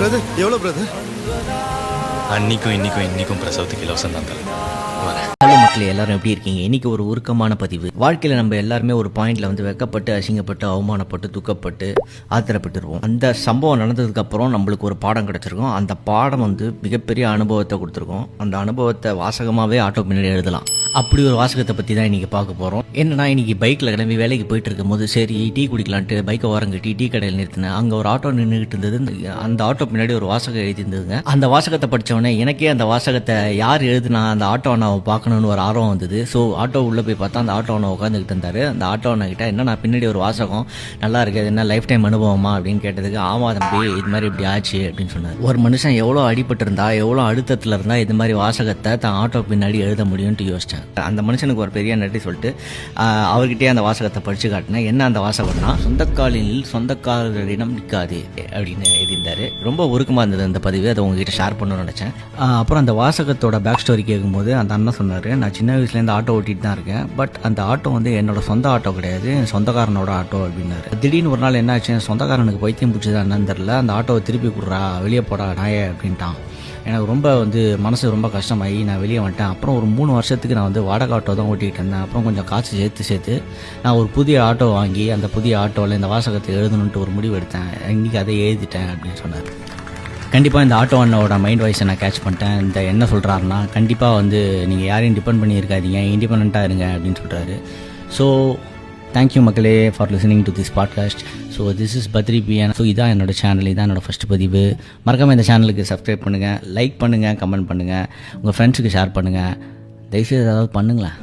Brother எவ்வளோ brother? அன்னைக்கும் இன்னைக்கும் பிரசவத்துக்கு இலவசம் தான் தரேன். ஹலோ மக்களே, எல்லாரும் எப்படி இருக்கீங்க? இன்னைக்கு ஒரு உருக்கமான பதிவு. வாழ்க்கையில் நம்ம எல்லாருமே ஒரு பாயிண்ட்ல வந்து வெக்கப்பட்டு, அசிங்கப்பட்டு, அவமானப்பட்டு, துக்கப்பட்டு, ஆத்திரப்பட்டுருவோம். அந்த சம்பவம் நடந்ததுக்கு அப்புறம் நம்மளுக்கு ஒரு பாடம் கிடைச்சிருக்கும். அந்த பாடம் வந்து மிகப்பெரிய அனுபவத்தை கொடுத்துருக்கோம். அந்த அனுபவத்தை வாசகமாகவே ஆட்டோ பின்னாடி எழுதலாம். அப்படி ஒரு வாசகத்தை பற்றி தான் இன்றைக்கி பார்க்க போகிறோம். என்னன்னா, இன்றைக்கி பைக்கில் கிளம்பி வேலைக்கு போயிட்டு இருக்கும்போது சரி டீ குடிக்கலான்ட்டு பைக்கை ஓரங்கட்டி டீ கடையில் நிறுத்தினேன். அங்கே ஒரு ஆட்டோ நின்றுக்கிட்டு இருந்தது. அந்த ஆட்டோ பின்னாடி ஒரு வாசகம் எழுதியிருந்ததுங்க. அந்த வாசகத்தை படித்தவொடனே எனக்கே அந்த வாசகத்தை யார் எழுதுனா அந்த ஆட்டோ அண்ணாவை பார்க்கணுன்னு ஒரு ஆர்வம் வந்தது. ஸோ ஆட்டோ உள்ளே போய் பார்த்தா அந்த ஆட்டோ அண்ணா உட்காந்துக்கிட்டு இருந்தார். அந்த ஆட்டோ அண்ணா கிட்ட என்ன நான் பின்னாடி ஒரு வாசகம் நல்லா இருக்குது, என்ன லைஃப் டைம் அனுபவமா அப்படின்னு கேட்டதுக்கு ஆமாம் தம்பி இது மாதிரி இப்படி ஆச்சு அப்படின்னு சொன்னார். ஒரு மனுஷன் எவ்வளோ அடிபட்டு இருந்தா எவ்வளோ அழுத்தத்தில் இருந்தால் இது மாதிரி வாசகத்தை தான் ஆட்டோ பின்னாடி எழுத முடியும்னு யோசிச்சேன். அந்த மனுஷனுக்கு ஒரு பெரிய நன்றி சொல்லிட்டு அவர்கிட்டயே அந்த வாசகத்தை படித்து காட்டினேன். என்ன அந்த வாசகம்னா, சொந்தக்காலில் சொந்தக்காரரிடம் நிற்காது அப்படின்னு எழுதியிருந்தாரு. ரொம்ப உருக்கமாக இருந்தது அந்த பதிவு. அதை உங்ககிட்ட ஷேர் பண்ணணும்னு நினச்சேன். அப்புறம் அந்த வாசகத்தோட பேக் ஸ்டோரி கேட்கும்போது அந்த அண்ணன் சொன்னார், நான் சின்ன வயசுலேருந்து ஆட்டோ ஓட்டிகிட்டு தான் இருக்கேன். பட் அந்த ஆட்டோ வந்து என்னோட சொந்த ஆட்டோ கிடையாது, என் சொந்தக்காரனோட ஆட்டோ அப்படின்னாரு. திடீர்னு ஒரு நாள் என்ன ஆச்சு, என் சொந்தக்காரனுக்கு பைத்தியம் பிடிச்சதா என்னன்னு தெரில, அந்த ஆட்டோவை திருப்பி கொடுறா வெளியே போடா நாயே அப்படின்ட்டான். எனக்கு ரொம்ப மனசு ரொம்ப கஷ்டமாகி நான் வெளியே வந்துட்டேன். அப்புறம் ஒரு 3 வருஷத்துக்கு நான் வந்து வாடகை ஆட்டோ தான் ஓட்டிகிட்டு இருந்தேன். அப்புறம் கொஞ்சம் காசு சேர்த்து நான் ஒரு புதிய ஆட்டோ வாங்கி அந்த புதிய ஆட்டோவில் இந்த வாசகத்தை எழுதணுன்ட்டு ஒரு முடிவு எடுத்தேன். இன்றைக்கி அதை எழுதிட்டேன் அப்படின்னு சொன்னார். கண்டிப்பாக இந்த ஆட்டோ அண்ணாவோட மைண்ட் வாய்ஸை நான் கேட்ச் பண்ணிட்டேன். இந்த என்ன சொல்கிறாருன்னா, கண்டிப்பாக வந்து நீங்கள் யாரையும் டிபெண்ட் பண்ணி இருக்காதீங்க, இண்டிபெண்ட்டாக இருங்க அப்படின்னு சொல்கிறாரு. ஸோ தேங்க்யூ மக்களே for listening to this podcast. So this is Badri B N. So இதான் என்னோடய சேனல், இதான் என்னோடய ஃபஸ்ட்டு பதிவு. மறக்காமல் இந்த சேனலுக்கு சப்ஸ்கிரைப் பண்ணுங்கள், லைக் பண்ணுங்கள், கமெண்ட் பண்ணுங்கள், உங்கள் ஃப்ரெண்ட்ஸுக்கு ஷேர் பண்ணுங்கள். தயவுசெய்து ஏதாவது பண்ணுங்களேன்.